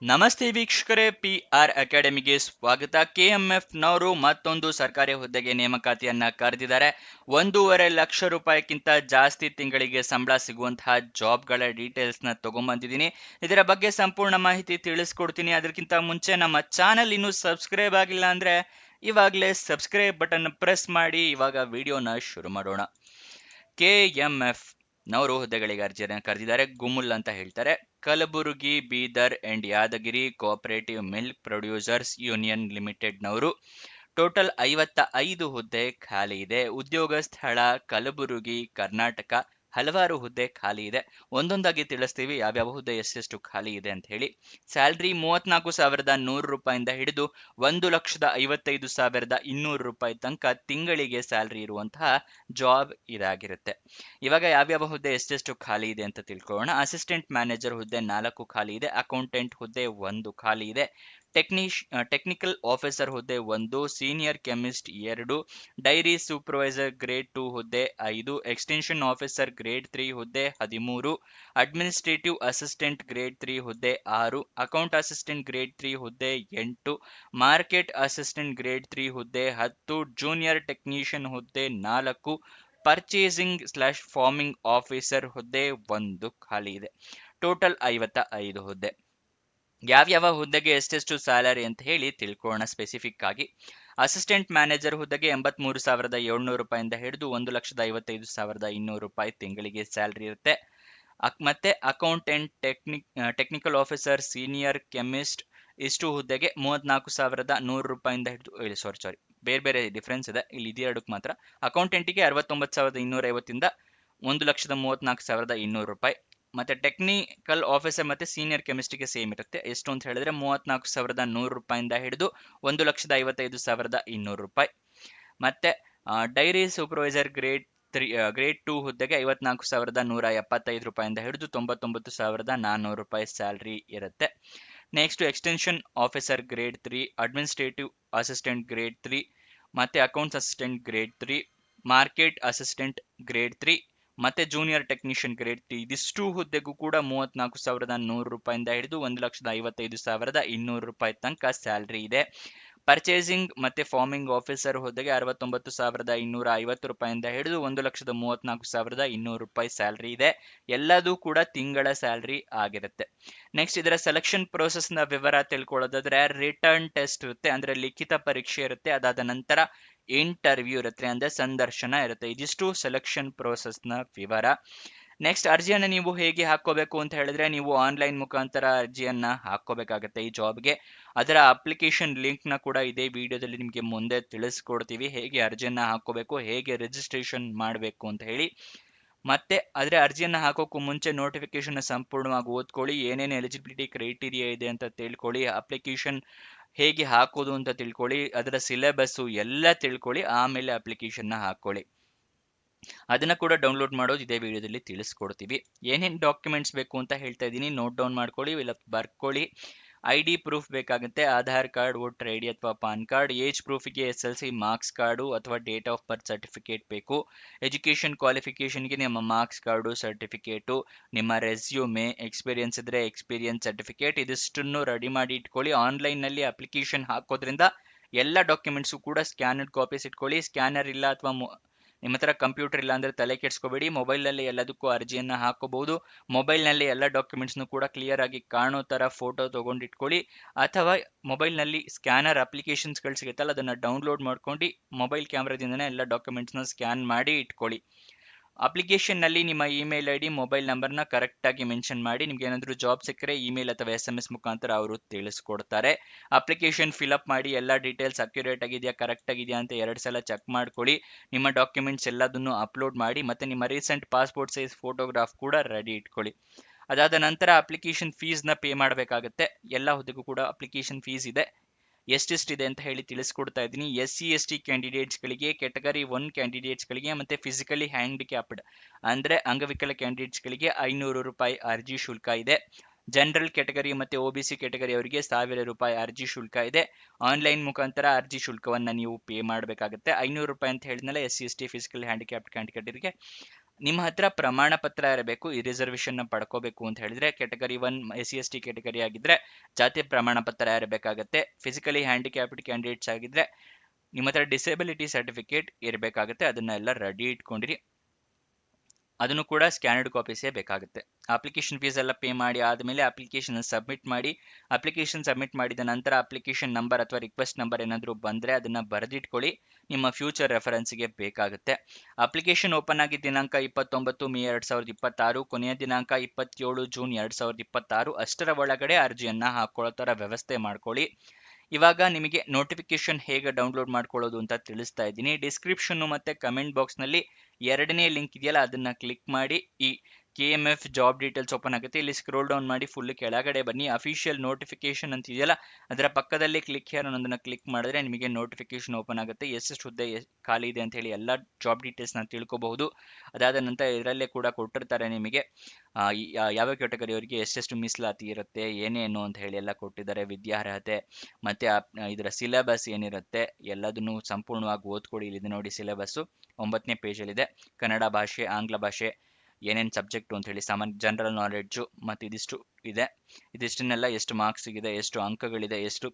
ನಮಸ್ತೆ ವೀಕ್ಷಕರೇ, PR ಅಕಾಡೆಮಿಗೆ ಸ್ವಾಗತ. KMF ನವರು ಮತ್ತೊಂದು ಸರ್ಕಾರಿ ಹುದ್ದೆಗೆ ನೇಮಕಾತಿಯನ್ನ ಕರೆದಿದ್ದಾರೆ. 1.5 ಲಕ್ಷ ರೂಪಾಯಿಗಿಂತ ಜಾಸ್ತಿ ತಿಂಗಳಿಗೆ ಸಂಬಳ ಸಿಗುವಂತಹ ಜಾಬ್ಗಳ ಡೀಟೇಲ್ಸ್ ನ ತಗೊಂಡ್ಬಂದಿದ್ದೀನಿ. ಇದರ ಬಗ್ಗೆ ಸಂಪೂರ್ಣ ಮಾಹಿತಿ ತಿಳಿಸ್ಕೊಡ್ತೀನಿ. ಅದಕ್ಕಿಂತ ಮುಂಚೆ ನಮ್ಮ ಚಾನಲ್ ಇನ್ನೂ ಸಬ್ಸ್ಕ್ರೈಬ್ ಆಗಿಲ್ಲ ಅಂದ್ರೆ ಇವಾಗಲೇ ಸಬ್ಸ್ಕ್ರೈಬ್ ಬಟನ್ ಪ್ರೆಸ್ ಮಾಡಿ. ಇವಾಗ ವಿಡಿಯೋನ ಶುರು ಮಾಡೋಣ. KMF ನವರು ಹುದ್ದೆಗಳಿಗೆ ಅರ್ಜಿಯನ್ನು ಕರೆದಿದ್ದಾರೆ. ಗುಮುಲ್ ಅಂತ ಹೇಳ್ತಾರೆ. Kalaburagi, Bidar and Yadagiri cooperative milk producers union limited ನವರು. ಟೋಟಲ್ 55 ಹುದ್ದೆ ಖಾಲಿ ಇದೆ. ಉದ್ಯೋಗ ಸ್ಥಳ ಕಲಬುರಗಿ, ಕರ್ನಾಟಕ. ಹಲವಾರು ಹುದ್ದೆ ಖಾಲಿ ಇದೆ. ಒಂದೊಂದಾಗಿ ತಿಳಿಸ್ತೀವಿ ಯಾವ್ಯಾವ ಹುದ್ದೆ ಎಷ್ಟೆಷ್ಟು ಖಾಲಿ ಇದೆ ಅಂತ ಹೇಳಿ. ಸ್ಯಾಲ್ರಿ 34,100 ರೂಪಾಯಿಂದ ಹಿಡಿದು 1,55,200 ರೂಪಾಯಿ ತನಕ ತಿಂಗಳಿಗೆ ಸ್ಯಾಲ್ರಿ ಇರುವಂತಹ ಜಾಬ್ ಇದಾಗಿರುತ್ತೆ. ಇವಾಗ ಯಾವ್ಯಾವ ಹುದ್ದೆ ಎಷ್ಟೆಷ್ಟು ಖಾಲಿ ಇದೆ ಅಂತ ತಿಳ್ಕೊಳ್ಳೋಣ. ಅಸಿಸ್ಟೆಂಟ್ ಮ್ಯಾನೇಜರ್ ಹುದ್ದೆ 4 ಖಾಲಿ ಇದೆ. ಅಕೌಂಟೆಂಟ್ ಹುದ್ದೆ 1 ಖಾಲಿ ಇದೆ. ಟೆಕ್ನಿಕಲ್ ಆಫೀಸರ್ ಹುದ್ದೆ 1, senior chemist 2, dairy supervisor grade 2 ಹುದ್ದೆ 5, ಎಕ್ಸ್ಟೆನ್ಷನ್ ಆಫೀಸರ್ ಗ್ರೇಡ್ 3 ಹುದ್ದೆ 13, ಅಡ್ಮಿನಿಸ್ಟ್ರೇಟಿವ್ ಅಸಿಸ್ಟೆಂಟ್ ಗ್ರೇಡ್ 3 ಹುದ್ದೆ 6, ಅಕೌಂಟ್ ಅಸಿಸ್ಟೆಂಟ್ ಗ್ರೇಡ್ 3 ಹುದ್ದೆ 8, ಮಾರ್ಕೆಟ್ ಅಸಿಸ್ಟೆಂಟ್ ಗ್ರೇಡ್ 3 ಹುದ್ದೆ 10, ಜೂನಿಯರ್ ಟೆಕ್ನಿಷಿಯನ್ ಹುದ್ದೆ 4, ಪರ್ಚೇಸಿಂಗ್/ಫಾರ್ಮಿಂಗ್ ಆಫೀಸರ್ ಹುದ್ದೆ 1 ಖಾಲಿ ಇದೆ. ಟೋಟಲ್ 55 ಹುದ್ದೆ. ಯಾವ್ಯಾವ ಹುದ್ದೆಗೆ ಎಷ್ಟೆಷ್ಟು ಸ್ಯಾಲರಿ ಅಂತ ಹೇಳಿ ತಿಳ್ಕೊಳ್ಳೋಣ ಸ್ಪೆಸಿಫಿಕ್ ಆಗಿ. ಅಸಿಸ್ಟೆಂಟ್ ಮ್ಯಾನೇಜರ್ ಹುದ್ದೆಗೆ 83,700 ರೂಪಾಯಿಂದ ಹಿಡಿದು 1,55,200 ರೂಪಾಯಿ ತಿಂಗಳಿಗೆ ಸ್ಯಾಲರಿ ಇರುತ್ತೆ. ಮತ್ತೆ accountant, technical officer, senior chemist ಇಷ್ಟು ಹುದ್ದೆಗೆ 34,100 ರೂಪಾಯಿಂದ ಹಿಡಿದು ಸಾರಿ ಬೇರೆ ಬೇರೆ ಡಿಫ್ರೆನ್ಸ್ ಇದೆ, ಇಲ್ಲಿ ಇದೆರಡಕ್ಕೆ ಮಾತ್ರ. ಅಕೌಂಟೆಂಟಿಗೆ 69,250ಇಂದ 1,34,200 ರೂಪಾಯಿ. ಮತ್ತೆ ಟೆಕ್ನಿಕಲ್ ಆಫೀಸರ್ ಮತ್ತೆ ಸೀನಿಯರ್ ಕೆಮಿಸ್ಟ್ರಿಗೆ ಸೇಮ್ ಇರುತ್ತೆ. ಎಷ್ಟು ಅಂತ ಹೇಳಿದ್ರೆ 34,100 ರೂಪಾಯಿಂದ ಹಿಡಿದು 1,55,200 ರೂಪಾಯಿ. ಮತ್ತೆ ಡೈರಿ ಸೂಪರ್ವೈಸರ್ ಗ್ರೇಡ್ 2 ಹುದ್ದೆಗೆ 54,175 ರೂಪಾಯಿಂದ ಹಿಡಿದು 99,400 ರೂಪಾಯಿ ಸ್ಯಾಲರಿ ಇರುತ್ತೆ. Next extension officer grade 3, administrative assistant grade 3, ಮತ್ತೆ accounts assistant grade 3, market assistant grade 3 ಮತ್ತೆ ಜೂನಿಯರ್ ಟೆಕ್ನಿಷಿಯನ್ ಗ್ರೇಡ್ 3 ಇದಿಷ್ಟು ಹುದ್ದೆಗೂ ಕೂಡ 34,100 ರೂಪಾಯಿಂದ ಹಿಡಿದು 1,55,200 ರೂಪಾಯಿ ತನಕ ಸ್ಯಾಲರಿ ಇದೆ. ಪರ್ಚೇಸಿಂಗ್ ಮತ್ತೆ ಫಾರ್ಮಿಂಗ್ ಆಫೀಸರ್ ಹುದ್ದೆಗೆ 69,250 ರೂಪಾಯಿಂದ ಹಿಡಿದು 1,34,200 ರೂಪಾಯಿ ಸ್ಯಾಲರಿ ಇದೆ. ಎಲ್ಲದೂ ಕೂಡ ತಿಂಗಳ ಸ್ಯಾಲರಿ ಆಗಿರುತ್ತೆ. ನೆಕ್ಸ್ಟ್ ಇದರ ಸೆಲೆಕ್ಷನ್ ಪ್ರೋಸೆಸ್ ನ ವಿವರ ತಿಳ್ಕೊಳ್ಳೋದಾದ್ರೆ, ರಿಟರ್ನ್ ಟೆಸ್ಟ್ ಇರುತ್ತೆ, ಅಂದ್ರೆ ಲಿಖಿತ ಪರೀಕ್ಷೆ ಇರುತ್ತೆ. ಅದಾದ ನಂತರ ಇಂಟರ್ವ್ಯೂ ಇರುತ್ತೆ, ಅಂದ್ರೆ ಸಂದರ್ಶನ ಇರುತ್ತೆ. ಇದಿಷ್ಟು ಸೆಲೆಕ್ಷನ್ ಪ್ರೋಸೆಸ್ ನ ವಿವರ. ನೆಕ್ಸ್ಟ್ ಅರ್ಜಿಯನ್ನು ನೀವು ಹೇಗೆ ಹಾಕೋಬೇಕು ಅಂತ ಹೇಳಿದ್ರೆ, ನೀವು ಆನ್ಲೈನ್ ಮುಖಾಂತರ ಅರ್ಜಿಯನ್ನ ಹಾಕೋಬೇಕಾಗತ್ತೆ ಈ ಜಾಬ್ಗೆ. ಅದರ ಅಪ್ಲಿಕೇಶನ್ ಲಿಂಕ್ ನ ಕೂಡ ಇದೇ ವಿಡಿಯೋದಲ್ಲಿ ನಿಮಗೆ ಮುಂದೆ ತಿಳಿಸ್ಕೊಡ್ತೀವಿ, ಹೇಗೆ ಅರ್ಜಿಯನ್ನ ಹಾಕೋಬೇಕು, ಹೇಗೆ ರಿಜಿಸ್ಟ್ರೇಷನ್ ಮಾಡಬೇಕು ಅಂತ ಹೇಳಿ. ಮತ್ತೆ ಅದರ ಅರ್ಜಿಯನ್ನ ಹಾಕೋಕ್ಕೂ ಮುಂಚೆ ನೋಟಿಫಿಕೇಶನ್ ಸಂಪೂರ್ಣವಾಗಿ ಓದ್ಕೊಳ್ಳಿ, ಏನೇನು ಎಲಿಜಿಬಿಲಿಟಿ ಕ್ರೈಟೀರಿಯಾ ಇದೆ ಅಂತ ತಿಳ್ಕೊಳ್ಳಿ, ಅಪ್ಲಿಕೇಶನ್ ಹೇಗೆ ಹಾಕೋದು ಅಂತ ತಿಳ್ಕೊಳ್ಳಿ, ಅದರ ಸಿಲೆಬಸ್ ಎಲ್ಲ ತಿಳ್ಕೊಳ್ಳಿ, ಆಮೇಲೆ ಅಪ್ಲಿಕೇಶನ್ ನ ಹಾಕೊಳ್ಳಿ. ಅದನ್ನ ಕೂಡ ಡೌನ್ಲೋಡ್ ಮಾಡೋದು ಇದೇ ವಿಡಿಯೋದಲ್ಲಿ ತಿಳಿಸ್ಕೊಡ್ತೀವಿ. ಏನೇನು ಡಾಕ್ಯುಮೆಂಟ್ಸ್ ಬೇಕು ಅಂತ ಹೇಳ್ತಾ ಇದ್ದೀನಿ, ನೋಟ್ ಡೌನ್ ಮಾಡ್ಕೊಳ್ಳಿ, ಇಲ್ಲ ಬರ್ಕೊಳ್ಳಿ. ID ಪ್ರೂಫ್ ಬೇಕಾಗುತ್ತೆ, ಆಧಾರ್ ಕಾರ್ಡ್, ವೋಟರ್ ID ಅಥವಾ ಪಾನ್ ಕಾರ್ಡ್. ಏಜ್ ಪ್ರೂಫಿಗೆ SLC ಮಾರ್ಕ್ಸ್ ಕಾರ್ಡು ಅಥವಾ ಡೇಟ್ ಆಫ್ ಬರ್ತ್ ಸರ್ಟಿಫಿಕೇಟ್ ಬೇಕು. ಎಜುಕೇಷನ್ ಕ್ವಾಲಿಫಿಕೇಷನ್ಗೆ ನಿಮ್ಮ ಮಾರ್ಕ್ಸ್ ಕಾರ್ಡು, ಸರ್ಟಿಫಿಕೇಟು, ನಿಮ್ಮ ರೆಸ್ಯೂಮೆ, ಎಕ್ಸ್ಪೀರಿಯನ್ಸ್ ಇದ್ರೆ ಎಕ್ಸ್ಪೀರಿಯನ್ಸ್ ಸರ್ಟಿಫಿಕೇಟ್, ಇದಿಷ್ಟನ್ನು ರೆಡಿ ಮಾಡಿ ಇಟ್ಕೊಳ್ಳಿ. ಆನ್ಲೈನ್ನಲ್ಲಿ ಅಪ್ಲಿಕೇಶನ್ ಹಾಕೋದ್ರಿಂದ ಎಲ್ಲ ಡಾಕ್ಯುಮೆಂಟ್ಸು ಕೂಡ ಸ್ಕ್ಯಾನರ್ಡ್ ಕಾಪೀಸ್ ಇಟ್ಕೊಳ್ಳಿ. ಸ್ಕ್ಯಾನರ್ ಇಲ್ಲ ಅಥವಾ ನಿಮ್ಮ ಹತ್ರ ಕಂಪ್ಯೂಟರ್ ಇಲ್ಲ ಅಂದ್ರೆ ತಲೆ ಕೆಡಿಸ್ಕೋಬೇಡಿ, ಮೊಬೈಲ್ನಲ್ಲಿ ಎಲ್ಲದಕ್ಕೂ ಅರ್ಜಿಯನ್ನ ಹಾಕೋಬಹುದು. ಮೊಬೈಲ್ನಲ್ಲಿ ಎಲ್ಲ ಡಾಕ್ಯುಮೆಂಟ್ಸ್ನು ಕೂಡ ಕ್ಲಿಯರ್ ಆಗಿ ಕಾಣೋ ತರ ಫೋಟೋ ತಗೊಂಡಿಟ್ಕೊಳ್ಳಿ, ಅಥವಾ ಮೊಬೈಲ್ನಲ್ಲಿ ಸ್ಕ್ಯಾನರ್ ಅಪ್ಲಿಕೇಶನ್ಸ್ಗಳು ಸಿಗುತ್ತಲ್ಲ, ಅದನ್ನ ಡೌನ್ಲೋಡ್ ಮಾಡ್ಕೊಂಡು ಮೊಬೈಲ್ ಕ್ಯಾಮ್ರಾದಿಂದನೇ ಎಲ್ಲ ಡಾಕ್ಯುಮೆಂಟ್ಸ್ನ ಸ್ಕ್ಯಾನ್ ಮಾಡಿ ಇಟ್ಕೊಳ್ಳಿ. ಅಪ್ಲಿಕೇಶನ್ ನಲ್ಲಿ ನಿಮ್ಮ ಇಮೇಲ್ ID, ಮೊಬೈಲ್ ನಂಬರ್ನ ಕರೆಕ್ಟ್ ಆಗಿ ಮೆನ್ಷನ್ ಮಾಡಿ. ನಿಮ್ಗೆ ಏನಾದರೂ ಜಾಬ್ ಸಿಕ್ಕರೆ ಇಮೇಲ್ ಅಥವಾ SMS ಮುಖಾಂತರ ಅವರು ತಿಳಿಸ್ಕೊಡ್ತಾರೆ. ಅಪ್ಲಿಕೇಶನ್ ಫಿಲ್ಅಪ್ ಮಾಡಿ, ಎಲ್ಲ ಡೀಟೇಲ್ಸ್ ಅಕ್ಯುರೇಟ್ ಆಗಿದೆಯಾ, ಕರೆಕ್ಟ್ ಆಗಿದೆಯಾ ಅಂತ 2 ಸಲ ಚೆಕ್ ಮಾಡ್ಕೊಳ್ಳಿ. ನಿಮ್ಮ ಡಾಕ್ಯುಮೆಂಟ್ಸ್ ಎಲ್ಲದನ್ನು ಅಪ್ಲೋಡ್ ಮಾಡಿ, ಮತ್ತೆ ನಿಮ್ಮ ರೀಸೆಂಟ್ ಪಾಸ್ಪೋರ್ಟ್ ಸೈಜ್ ಫೋಟೋಗ್ರಾಫ್ ಕೂಡ ರೆಡಿ ಇಟ್ಕೊಳ್ಳಿ. ಅದಾದ ನಂತರ ಅಪ್ಲಿಕೇಶನ್ ಫೀಸ್ನ ಪೇ ಮಾಡಬೇಕಾಗುತ್ತೆ. ಎಲ್ಲ ಹುದ್ದೆಗೂ ಕೂಡ ಅಪ್ಲಿಕೇಶನ್ ಫೀಸ್ ಇದೆ. ಎಷ್ಟೆಷ್ಟಿದೆ ಅಂತ ಹೇಳಿ ತಿಳಿಸ್ಕೊಡ್ತಾ ಇದ್ದೀನಿ. SC/ST ಕ್ಯಾಂಡಿಡೇಟ್ಸ್ಗಳಿಗೆ, ಕ್ಯಾಟಗರಿ 1 ಕ್ಯಾಂಡಿಡೇಟ್ಸ್ಗಳಿಗೆ ಮತ್ತೆ ಫಿಸಿಕಲಿ ಹ್ಯಾಂಡಿಕ್ಯಾಪ್ಡ್ ಅಂದ್ರೆ ಅಂಗವಿಕಲ ಕ್ಯಾಂಡಿಡೇಟ್ಸ್ಗಳಿಗೆ 500 ರೂಪಾಯಿ ಅರ್ಜಿ ಶುಲ್ಕ ಇದೆ. ಜನರಲ್ ಕ್ಯಾಟಗರಿ ಮತ್ತೆ OBC ಕ್ಯಾಟಗರಿ ಅವರಿಗೆ 1,000 ರೂಪಾಯಿ ಅರ್ಜಿ ಶುಲ್ಕ ಇದೆ. ಆನ್ಲೈನ್ ಮುಖಾಂತರ ಅರ್ಜಿ ಶುಲ್ಕವನ್ನ ನೀವು ಪೇ ಮಾಡಬೇಕಾಗುತ್ತೆ. 500 ರೂಪಾಯಿ ಅಂತ ಹೇಳಿದ್ನಲ್ಲ SC/ST ಫಿಸಿಕಲ್ ಹ್ಯಾಂಡಿಕ್ಯಾಪ್ಡ್ ಕ್ಯಾಂಡಿಡೇಟ್ಗೆ. ನಿಮ್ಮ ಹತ್ರ ಪ್ರಮಾಣ ಪತ್ರ ಇರಬೇಕು ಈ ರಿಸರ್ವೇಶನ್ ನ ಪಡ್ಕೋಬೇಕು ಅಂತ ಹೇಳಿದ್ರೆ. ಕ್ಯಾಟಗರಿ 1 SC ST ಕ್ಯಾಟಗರಿ ಆಗಿದ್ರೆ ಜಾತಿ ಪ್ರಮಾಣ ಪತ್ರ ಇರಬೇಕಾಗತ್ತೆ. ಫಿಸಿಕಲಿ ಹ್ಯಾಂಡಿಕ್ಯಾಪ್ಡ್ ಕ್ಯಾಂಡಿಡೇಟ್ಸ್ ಆಗಿದ್ರೆ ನಿಮ್ಮ ಹತ್ರ ಡಿಸೇಬಿಲಿಟಿ ಸರ್ಟಿಫಿಕೇಟ್ ಇರಬೇಕಾಗುತ್ತೆ. ಅದನ್ನ ಎಲ್ಲ ರೆಡಿ ಇಟ್ಕೊಂಡಿರಿ. ಅದನ್ನು ಕೂಡ ಸ್ಕ್ಯಾನರ್ಡ್ ಕಾಪೀಸೇ ಬೇಕಾಗುತ್ತೆ. ಅಪ್ಲಿಕೇಶನ್ ಫೀಸ್ ಎಲ್ಲ ಪೇ ಮಾಡಿ ಆದಮೇಲೆ ಅಪ್ಲಿಕೇಶನ್ ಸಬ್ಮಿಟ್ ಮಾಡಿ. ಅಪ್ಲಿಕೇಶನ್ ಸಬ್ಮಿಟ್ ಮಾಡಿದ ನಂತರ ಅಪ್ಲಿಕೇಶನ್ ನಂಬರ್ ಅಥವಾ ರಿಕ್ವೆಸ್ಟ್ ನಂಬರ್ ಏನಾದರೂ ಬಂದರೆ ಅದನ್ನು ಬರೆದಿಟ್ಕೊಳ್ಳಿ, ನಿಮ್ಮ ಫ್ಯೂಚರ್ ರೆಫರೆನ್ಸ್ಗೆ ಬೇಕಾಗುತ್ತೆ. ಅಪ್ಲಿಕೇಶನ್ ಓಪನ್ ಆಗಿ ದಿನಾಂಕ 29 ಮೇ 2026, ಕೊನೆಯ ದಿನಾಂಕ 27 ಜೂನ್ 2026. ಅಷ್ಟರ ಒಳಗಡೆ ಅರ್ಜಿಯನ್ನು ಹಾಕೊಳ್ಳೋ ಥರ ವ್ಯವಸ್ಥೆ ಮಾಡ್ಕೊಳ್ಳಿ. ಇವಾಗ ನಿಮಗೆ ನೋಟಿಫಿಕೇಶನ್ ಹೇಗೆ ಡೌನ್ಲೋಡ್ ಮಾಡ್ಕೊಳ್ಳೋದು ಅಂತ ತಿಳಿಸ್ತಾ ಇದ್ದೀನಿ. ಡಿಸ್ಕ್ರಿಪ್ಷನ್ ಮತ್ತೆ ಕಮೆಂಟ್ ಬಾಕ್ಸ್ನಲ್ಲಿ 2ನೇ ಲಿಂಕ್ ಇದೆಯಲ್ಲ ಅದನ್ನ ಕ್ಲಿಕ್ ಮಾಡಿ. ಈ KMF ಜಾಬ್ ಡೀಟೇಲ್ಸ್ ಓಪನ್ ಆಗುತ್ತೆ. ಇಲ್ಲಿ ಸ್ಕ್ರೋಲ್ ಡೌನ್ ಮಾಡಿ ಫುಲ್ ಕೆಳಗಡೆ ಬನ್ನಿ. ಅಫಿಷಿಯಲ್ ನೋಟಿಫಿಕೇಶನ್ ಅಂತ ಇದೆಯಲ್ಲ ಅದರ ಪಕ್ಕದಲ್ಲಿ ಕ್ಲಿಕ್ ಹೇರ್ ಅನ್ನೋದನ್ನ ಕ್ಲಿಕ್ ಮಾಡಿದ್ರೆ ನಿಮಗೆ ನೋಟಿಫಿಕೇಶನ್ ಓಪನ್ ಆಗುತ್ತೆ. ಎಷ್ಟೆಷ್ಟು ಹುದ್ದೆ ಖಾಲಿ ಇದೆ ಅಂತ ಹೇಳಿ ಎಲ್ಲ ಜಾಬ್ ಡೀಟೇಲ್ಸ್ನ ತಿಳ್ಕೊಬಹುದು. ಅದಾದ ನಂತರ ಇದರಲ್ಲೇ ಕೂಡ ಕೊಟ್ಟಿರ್ತಾರೆ ನಿಮಗೆ ಯಾವ ಕ್ಯಾಟಗರಿಯವರಿಗೆ ಎಷ್ಟೆಷ್ಟು ಮೀಸಲಾತಿ ಇರುತ್ತೆ ಏನೇನು ಅಂತ ಹೇಳಿ ಎಲ್ಲ ಕೊಟ್ಟಿದ್ದಾರೆ. ವಿದ್ಯಾರ್ಹತೆ ಮತ್ತೆ ಇದರ ಸಿಲೆಬಸ್ ಏನಿರುತ್ತೆ ಎಲ್ಲದನ್ನು ಸಂಪೂರ್ಣವಾಗಿ ಓದ್ಕೊಳ್ಳಿ. ಇಲ್ಲಿದೆ ನೋಡಿ ಸಿಲೆಬಸ್ಸು 9ನೇ ಪೇಜಲ್ಲಿದೆ. ಕನ್ನಡ ಭಾಷೆ, ಆಂಗ್ಲ ಭಾಷೆ, ಏನೇನು ಸಬ್ಜೆಕ್ಟು ಅಂತ ಹೇಳಿ, ಸಾಮಾನ್ಯ ಜನರಲ್ ನಾಲೆಡ್ಜು ಮತ್ತು ಇದಿಷ್ಟು ಇದೆ. ಇದಿಷ್ಟನ್ನೆಲ್ಲ ಎಷ್ಟು ಮಾರ್ಕ್ಸ್ ಇದೆ, ಎಷ್ಟು ಅಂಕಗಳಿದೆ, ಎಷ್ಟು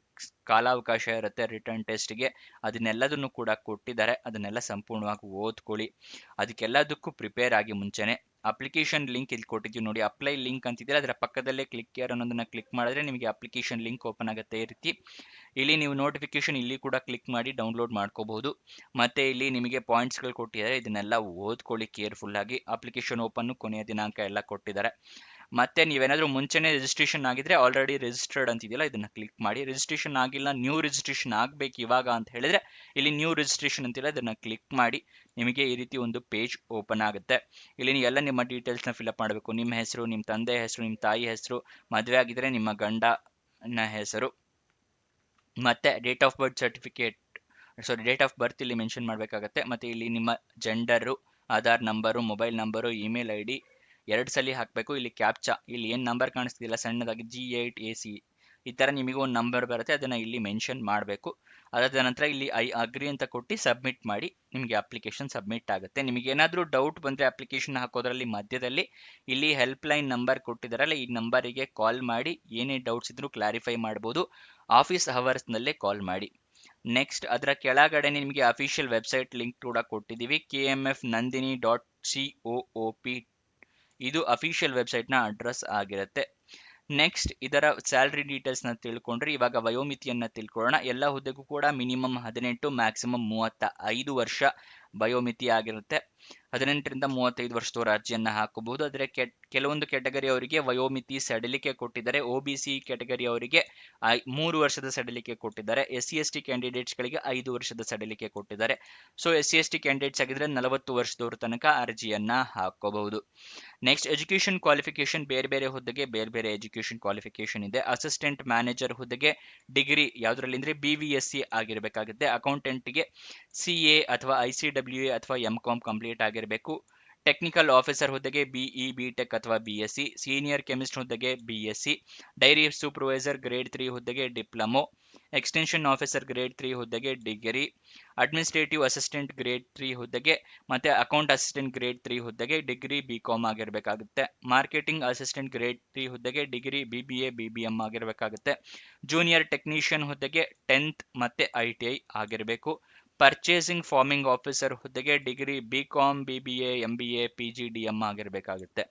ಕಾಲಾವಕಾಶ ಇರುತ್ತೆ ರಿಟರ್ನ್ ಟೆಸ್ಟ್ಗೆ, ಅದನ್ನೆಲ್ಲದನ್ನು ಕೂಡ ಕೊಟ್ಟಿದ್ದಾರೆ. ಅದನ್ನೆಲ್ಲ ಸಂಪೂರ್ಣವಾಗಿ ಓದ್ಕೊಳ್ಳಿ. ಅದಕ್ಕೆಲ್ಲದಕ್ಕೂ ಪ್ರಿಪೇರ್ ಆಗಿ ಮುಂಚೆನೆ ಅಪ್ಲಿಕೇಶನ್ ಲಿಂಕ್ ಇಲ್ಲಿ ಕೊಟ್ಟಿದ್ದೀವಿ ನೋಡಿ. ಅಪ್ಲೈ ಲಿಂಕ್ ಅಂತಿದ್ರೆ ಅದರ ಪಕ್ಕದಲ್ಲೇ ಕ್ಲಿಕ್ ಕೇರ್ ಅನ್ನೋದನ್ನ ಕ್ಲಿಕ್ ಮಾಡಿದ್ರೆ ನಿಮಗೆ ಅಪ್ಲಿಕೇಶನ್ ಲಿಂಕ್ ಓಪನ್ ಆಗುತ್ತೆ. ಈ ರೀತಿ ಇಲ್ಲಿ ನೀವು ನೋಟಿಫಿಕೇಶನ್ ಇಲ್ಲಿ ಕೂಡ ಕ್ಲಿಕ್ ಮಾಡಿ ಡೌನ್ಲೋಡ್ ಮಾಡ್ಕೋಬಹುದು. ಮತ್ತೆ ಇಲ್ಲಿ ನಿಮಗೆ ಪಾಯಿಂಟ್ಸ್ಗಳು ಕೊಟ್ಟಿದ್ದಾರೆ, ಇದನ್ನೆಲ್ಲ ಓದ್ಕೊಳ್ಳಿ ಕೇರ್ಫುಲ್ ಆಗಿ. ಅಪ್ಲಿಕೇಶನ್ ಓಪನ್ ಕೊನೆಯ ದಿನಾಂಕ ಎಲ್ಲ ಕೊಟ್ಟಿದ್ದಾರೆ. ಮತ್ತೆ ನೀವೇನಾದರೂ ಮುಂಚೆನೇ ರಿಜಿಸ್ಟ್ರೇಷನ್ ಆಗಿದ್ರೆ ಆಲ್ರೆಡಿ ರಿಜಿಸ್ಟರ್ಡ್ ಅಂತಿದೆಯಲ್ಲ ಇದನ್ನ ಕ್ಲಿಕ್ ಮಾಡಿ. ರಿಜಿಸ್ಟ್ರೇಷನ್ ಆಗಿಲ್ಲ, ನ್ಯೂ ರಿಜಿಸ್ಟ್ರೇಷನ್ ಆಗಬೇಕು ಇವಾಗ ಅಂತ ಹೇಳಿದ್ರೆ ಇಲ್ಲಿ ನ್ಯೂ ರಿಜಿಸ್ಟ್ರೇಷನ್ ಅಂತಿಲ್ಲ ಇದನ್ನ ಕ್ಲಿಕ್ ಮಾಡಿ. ನಿಮಗೆ ಈ ರೀತಿ ಒಂದು ಪೇಜ್ ಓಪನ್ ಆಗುತ್ತೆ. ಇಲ್ಲಿ ನೀವು ಎಲ್ಲ ನಿಮ್ಮ ಡೀಟೇಲ್ಸ್ನ ಫಿಲ್ಅಪ್ ಮಾಡಬೇಕು. ನಿಮ್ಮ ಹೆಸರು, ನಿಮ್ಮ ತಂದೆ ಹೆಸರು, ನಿಮ್ಮ ತಾಯಿ ಹೆಸರು, ಮದುವೆ ಆಗಿದ್ರೆ ನಿಮ್ಮ ಗಂಡನ ಹೆಸರು, ಮತ್ತೆ date of birth certificate date of ಬರ್ತ್ ಇಲ್ಲಿ ಮೆನ್ಷನ್ ಮಾಡಬೇಕಾಗತ್ತೆ. ಮತ್ತೆ ಇಲ್ಲಿ ನಿಮ್ಮ gender, Aadhaar number, mobile number, email ID 2 ಸಲ ಹಾಕಬೇಕು. ಇಲ್ಲಿ ಕ್ಯಾಪ್ಚಾ, ಇಲ್ಲಿ ಏನು ನಂಬರ್ ಕಾಣಿಸ್ತಿಲ್ಲ ಸಣ್ಣದಾಗಿ G8AC ಈ ಥರ ನಿಮಗೆ ಒಂದು ನಂಬರ್ ಬರುತ್ತೆ, ಅದನ್ನು ಇಲ್ಲಿ ಮೆನ್ಷನ್ ಮಾಡಬೇಕು. ಅದಾದ ನಂತರ ಇಲ್ಲಿ ಐ ಅಗ್ರಿ ಅಂತ ಕೊಟ್ಟು ಸಬ್ಮಿಟ್ ಮಾಡಿ. ನಿಮಗೆ ಅಪ್ಲಿಕೇಶನ್ ಸಬ್ಮಿಟ್ ಆಗುತ್ತೆ. ನಿಮಗೆ ಏನಾದರೂ ಡೌಟ್ ಬಂದರೆ ಅಪ್ಲಿಕೇಶನ್ ಹಾಕೋದ್ರಲ್ಲಿ ಮಧ್ಯದಲ್ಲಿ ಇಲ್ಲಿ ಹೆಲ್ಪ್ ಲೈನ್ ನಂಬರ್ ಕೊಟ್ಟಿದ್ದಾರಲ್ಲ ಈ ನಂಬರಿಗೆ ಕಾಲ್ ಮಾಡಿ ಏನೇ ಡೌಟ್ಸ್ ಇದ್ರೂ ಕ್ಲಾರಿಫೈ ಮಾಡ್ಬೋದು. ಆಫೀಸ್ ಅವರ್ಸ್ನಲ್ಲೇ ಕಾಲ್ ಮಾಡಿ. ನೆಕ್ಸ್ಟ್ ಅದರ ಕೆಳಗಡೆ ನಿಮಗೆ ಅಫಿಷಿಯಲ್ ವೆಬ್ಸೈಟ್ ಲಿಂಕ್ ಕೂಡ ಕೊಟ್ಟಿದ್ದೀವಿ. KMFnandini.coop ಇದು ಅಫಿಷಿಯಲ್ ವೆಬ್ಸೈಟ್ನ ಅಡ್ರೆಸ್ ಆಗಿರುತ್ತೆ. ನೆಕ್ಸ್ಟ್ ಇದರ ಸ್ಯಾಲ್ರಿ ಡೀಟೇಲ್ಸ್ನ ತಿಳ್ಕೊಂಡ್ರೆ ಇವಾಗ ವಯೋಮಿತಿಯನ್ನು ತಿಳ್ಕೊಳ್ಳೋಣ. ಎಲ್ಲ ಹುದ್ದೆಗೂ ಕೂಡ ಮಿನಿಮಮ್ 18 ಮ್ಯಾಕ್ಸಿಮಮ್ 35 ವರ್ಷ ವಯೋಮಿತಿ ಆಗಿರುತ್ತೆ. 18ರಿಂದ 35 ವರ್ಷದವರ ಅರ್ಜಿಯನ್ನು ಹಾಕಬಹುದು. ಆದರೆ ಕೆಲವೊಂದು ಕ್ಯಾಟಗರಿ ಅವರಿಗೆ ವಯೋಮಿತಿ ಸಡಿಲಿಕೆ ಕೊಟ್ಟಿದ್ದಾರೆ. OBC ಕ್ಯಾಟಗರಿ ಅವರಿಗೆ 3 ವರ್ಷದ ಸಡಿಲಿಕೆ ಕೊಟ್ಟಿದ್ದಾರೆ. SC ST ಕ್ಯಾಂಡಿಡೇಟ್ಸ್ಗಳಿಗೆ 5 ವರ್ಷದ ಸಡಿಲಿಕೆ ಕೊಟ್ಟಿದ್ದಾರೆ. ಸೊ SC ST ಕ್ಯಾಂಡಿಡೇಟ್ಸ್ ಆಗಿದ್ರೆ 40 ವರ್ಷದವ್ರ ತನಕ ಅರ್ಜಿಯನ್ನು ಹಾಕೋಬಹುದು. ನೆಕ್ಸ್ಟ್ ಎಜುಕೇಷನ್ ಕ್ವಾಲಿಫಿಕೇಶನ್, ಬೇರೆ ಬೇರೆ ಹುದ್ದೆಗೆ ಬೇರೆ ಬೇರೆ ಎಜುಕೇಷನ್ ಕ್ವಾಲಿಫಿಕೇಶನ್ ಇದೆ. ಅಸಿಸ್ಟೆಂಟ್ ಮ್ಯಾನೇಜರ್ ಹುದ್ದೆಗೆ ಡಿಗ್ರಿ ಯಾವುದರಲ್ಲಿ ಅಂದರೆ BVSc ಆಗಿರಬೇಕಾಗುತ್ತೆ. ಅಕೌಂಟೆಂಟ್ಗೆ CA ಅಥವಾ ICWA ಅಥವಾ MCom ಕಂಪ್ಲೀಟ್ ಆಗಿರಬೇಕು. ಟೆಕ್ನಿಕಲ್ ಆಫೀಸರ್ ಹುದ್ದೆಗೆ BE BTech ಅಥವಾ BSc. ಸೀನಿಯರ್ ಕೆಮಿಸ್ಟ್ ಹುದ್ದೆಗೆ BSc. ಡೈರಿ ಸೂಪರ್ವೈಸರ್ ಗ್ರೇಡ್ 3 ಹುದ್ದೆಗೆ ಡಿಪ್ಲೊಮೊ. ಎಕ್ಸ್ಟೆನ್ಷನ್ ಆಫೀಸರ್ ಗ್ರೇಡ್ 3 ಹುದ್ದೆಗೆ ಡಿಗ್ರಿ. ಅಡ್ಮಿನಿಸ್ಟ್ರೇಟಿವ್ ಅಸಿಸ್ಟೆಂಟ್ ಗ್ರೇಡ್ 3 ಹುದ್ದೆಗೆ ಮತ್ತೆ ಅಕೌಂಟ್ ಅಸಿಸ್ಟೆಂಟ್ ಗ್ರೇಡ್ 3 ಹುದ್ದೆಗೆ ಡಿಗ್ರಿ BCom ಆಗಿರಬೇಕಾಗುತ್ತೆ. ಮಾರ್ಕೆಟಿಂಗ್ ಅಸಿಸ್ಟೆಂಟ್ ಗ್ರೇಡ್ 3 ಹುದ್ದೆಗೆ ಡಿಗ್ರಿ BBA BBM ಆಗಿರಬೇಕಾಗುತ್ತೆ. ಜೂನಿಯರ್ ಟೆಕ್ನಿಷಿಯನ್ ಹುದ್ದೆಗೆ 10th ಮತ್ತೆ ITI ಆಗಿರಬೇಕು. ಪರ್ಚೇಸಿಂಗ್ ಫಾರ್ಮಿಂಗ್ ಆಫೀಸರ್ ಹುದ್ದೆಗೆ degree BCom BBA MBA PGDM ಆಗಿರಬೇಕಾಗುತ್ತೆ.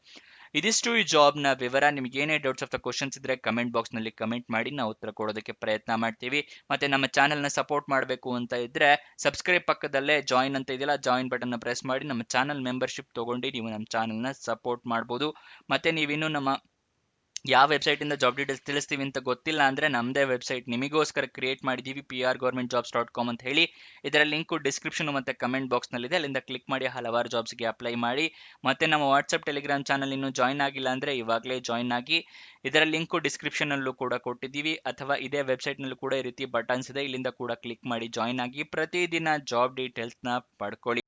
ಇದಿಷ್ಟು ಈ ಜಾಬ್ನ ವಿವರ. ನಿಮಗೆ ಏನೇ ಡೌಟ್ಸ್ ಅಥವಾ ಕ್ವಶನ್ಸ್ ಇದ್ರೆ ಕಮೆಂಟ್ ಬಾಕ್ಸ್ನಲ್ಲಿ ಕಮೆಂಟ್ ಮಾಡಿ, ನಾವು ಉತ್ತರ ಕೊಡೋದಕ್ಕೆ ಪ್ರಯತ್ನ ಮಾಡ್ತೀವಿ. ಮತ್ತೆ ನಮ್ಮ ಚಾನಲ್ನ ಸಪೋರ್ಟ್ ಮಾಡಬೇಕು ಅಂತ ಇದ್ರೆ ಸಬ್ಸ್ಕ್ರೈಬ್ ಪಕ್ಕದಲ್ಲೇ ಜಾಯಿನ್ ಅಂತ ಇದೆಯಲ್ಲ ಜಾಯಿನ್ ಬಟನ್ನ ಪ್ರೆಸ್ ಮಾಡಿ ನಮ್ಮ ಚಾನಲ್ ಮೆಂಬರ್ಶಿಪ್ ತೊಗೊಂಡು ನೀವು ನಮ್ಮ ಚಾನಲ್ನ ಸಪೋರ್ಟ್ ಮಾಡ್ಬೋದು. ಮತ್ತೆ ನೀವಿನ್ನೂ ನಮ್ಮ ಯಾವ ವೆಬ್ಸೈಟಿಂದ ಜಾಬ್ ಡೀಟೇಲ್ಸ್ ತಿಳಿಸ್ತೀವಿ ಅಂತ ಗೊತ್ತಿಲ್ಲ ಅಂದರೆ ನಮ್ಮದೇ ವೆಬ್ಸೈಟ್ ನಿಮಗೋಸ್ಕರ ಕ್ರಿಯೇಟ್ ಮಾಡಿದ್ದೀವಿ, prgovernmentjobs.com ಅಂತ ಹೇಳಿ. ಇದರ ಲಿಂಕು ಡಿಸ್ಕ್ರಿಪ್ಷನ್ ಮತ್ತು ಕಮೆಂಟ್ ಬಾಕ್ಸ್ನಲ್ಲಿದೆ, ಅಲ್ಲಿಂದ ಕ್ಲಿಕ್ ಮಾಡಿ ಹಲವಾರು ಜಾಬ್ಸ್ಗೆ ಅಪ್ಲೈ ಮಾಡಿ. ಮತ್ತು ನಮ್ಮ ವಾಟ್ಸಪ್ ಟೆಲಿಗ್ರಾಮ್ ಚಾನಲ್ ಇನ್ನೂ ಜಾಯ್ನ್ ಆಗಿಲ್ಲ ಅಂದರೆ ಇವಾಗಲೇ ಜಾಯ್ನ್ ಆಗಿ. ಇದರ ಲಿಂಕು ಡಿಸ್ಕ್ರಿಪ್ಷನಲ್ಲೂ ಕೂಡ ಕೊಟ್ಟಿದ್ದೀವಿ, ಅಥವಾ ಇದೇ ವೆಬ್ಸೈಟ್ನಲ್ಲೂ ಕೂಡ ಈ ರೀತಿ ಬಟನ್ಸ್ ಇದೆ, ಇಲ್ಲಿಂದ ಕೂಡ ಕ್ಲಿಕ್ ಮಾಡಿ ಜಾಯ್ನ್ ಆಗಿ. ಪ್ರತಿದಿನ ಜಾಬ್ ಡೀಟೇಲ್ಸ್ನ ಪಡ್ಕೊಳ್ಳಿ.